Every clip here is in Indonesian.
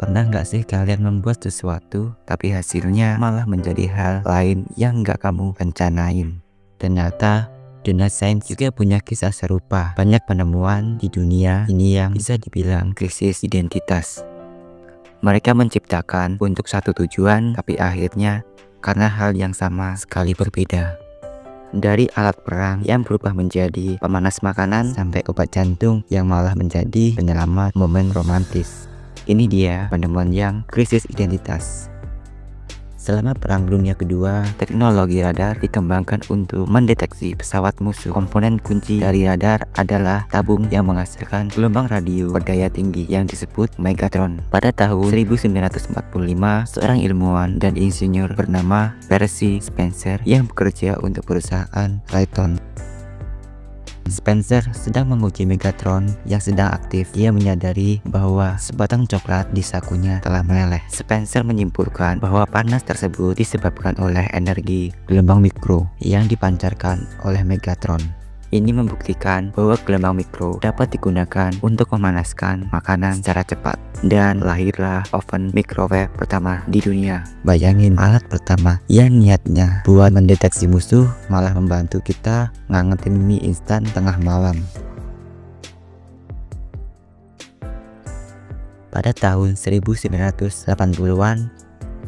Pernah nggak sih kalian membuat sesuatu, tapi hasilnya malah menjadi hal lain yang nggak kamu rencanain? Ternyata, dunia sains juga punya kisah serupa. Banyak penemuan di dunia ini yang bisa dibilang krisis identitas. Mereka menciptakan untuk satu tujuan, tapi akhirnya karena hal yang sama sekali berbeda. Dari alat perang yang berubah menjadi pemanas makanan, sampai obat jantung yang malah menjadi penyelamat momen romantis. Ini dia penemuan yang krisis identitas. Selama Perang Dunia Kedua, teknologi radar dikembangkan untuk mendeteksi pesawat musuh. Komponen kunci dari radar adalah tabung yang menghasilkan gelombang radio berdaya tinggi yang disebut megatron. Pada tahun 1945, seorang ilmuwan dan insinyur bernama Percy Spencer yang bekerja untuk perusahaan Raytheon. Spencer sedang menguji megatron yang sedang aktif. Dia menyadari bahwa sebatang coklat di sakunya telah meleleh. Spencer menyimpulkan bahwa panas tersebut disebabkan oleh energi gelombang mikro yang dipancarkan oleh megatron. Ini membuktikan bahwa gelombang mikro dapat digunakan untuk memanaskan makanan secara cepat. Dan lahirlah oven microwave pertama di dunia. Bayangin, alat pertama yang niatnya buat mendeteksi musuh malah membantu kita ngangetin mie instan tengah malam. Pada tahun 1980-an,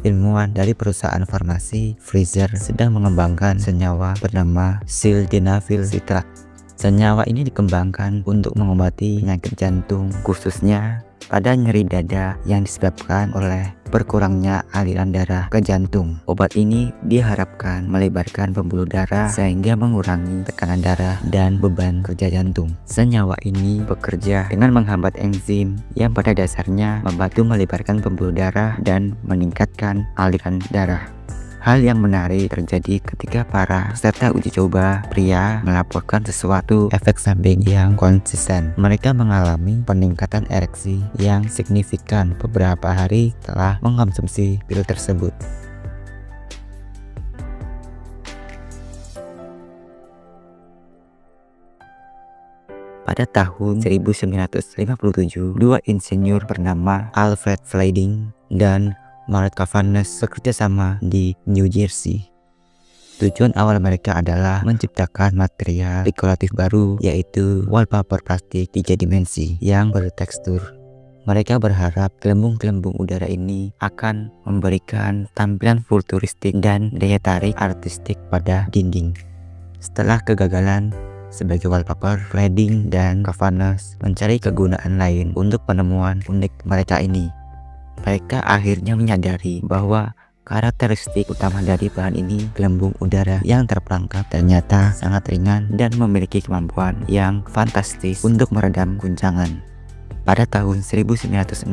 ilmuwan dari perusahaan farmasi Pfizer sedang mengembangkan senyawa bernama sildenafil citrat. Senyawa ini dikembangkan untuk mengobati penyakit jantung, khususnya pada nyeri dada yang disebabkan oleh berkurangnya aliran darah ke jantung. Obat ini diharapkan melebarkan pembuluh darah sehingga mengurangi tekanan darah dan beban kerja jantung. Senyawa ini bekerja dengan menghambat enzim yang pada dasarnya membantu melebarkan pembuluh darah dan meningkatkan aliran darah. Hal yang menarik terjadi ketika para peserta uji coba pria melaporkan sesuatu efek samping yang konsisten. Mereka mengalami peningkatan ereksi yang signifikan beberapa hari setelah mengkonsumsi pil tersebut. Pada tahun 1957, dua insinyur bernama Alfred Fleming dan Mark Cavanagh bekerja sama di New Jersey. Tujuan awal mereka adalah menciptakan material dekoratif baru, yaitu wallpaper plastik 3 dimensi yang bertekstur. Mereka berharap gelembung-gelembung udara ini akan memberikan tampilan futuristik dan daya tarik artistik pada dinding. Setelah kegagalan sebagai wallpaper, Fleming dan Cavanagh mencari kegunaan lain untuk penemuan unik mereka ini. Mereka akhirnya menyadari bahwa karakteristik utama dari bahan ini, gelembung udara yang terperangkap, ternyata sangat ringan dan memiliki kemampuan yang fantastis untuk meredam guncangan. Pada tahun 1960,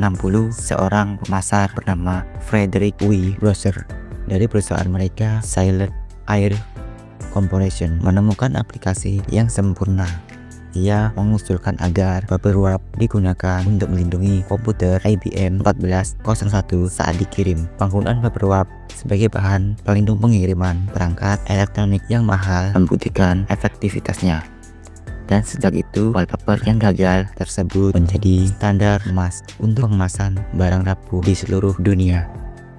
seorang pemasar bernama Frederick W. Browser dari perusahaan mereka Silent Air Corporation menemukan aplikasi yang sempurna. Ia mengusulkan agar bubble wrap digunakan untuk melindungi komputer IBM 1401 saat dikirim. Penggunaan bubble wrap sebagai bahan pelindung pengiriman perangkat elektronik yang mahal membuktikan efektivitasnya. Dan sejak itu, wallpaper yang gagal tersebut menjadi standar emas untuk pengemasan barang rapuh di seluruh dunia.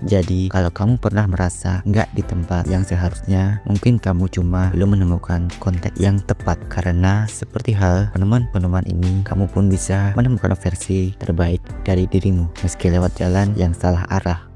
Jadi, kalau kamu pernah merasa nggak di tempat yang seharusnya, mungkin kamu cuma belum menemukan konteks yang tepat. Karena seperti hal penemuan-penemuan ini, kamu pun bisa menemukan versi terbaik dari dirimu, meski lewat jalan yang salah arah.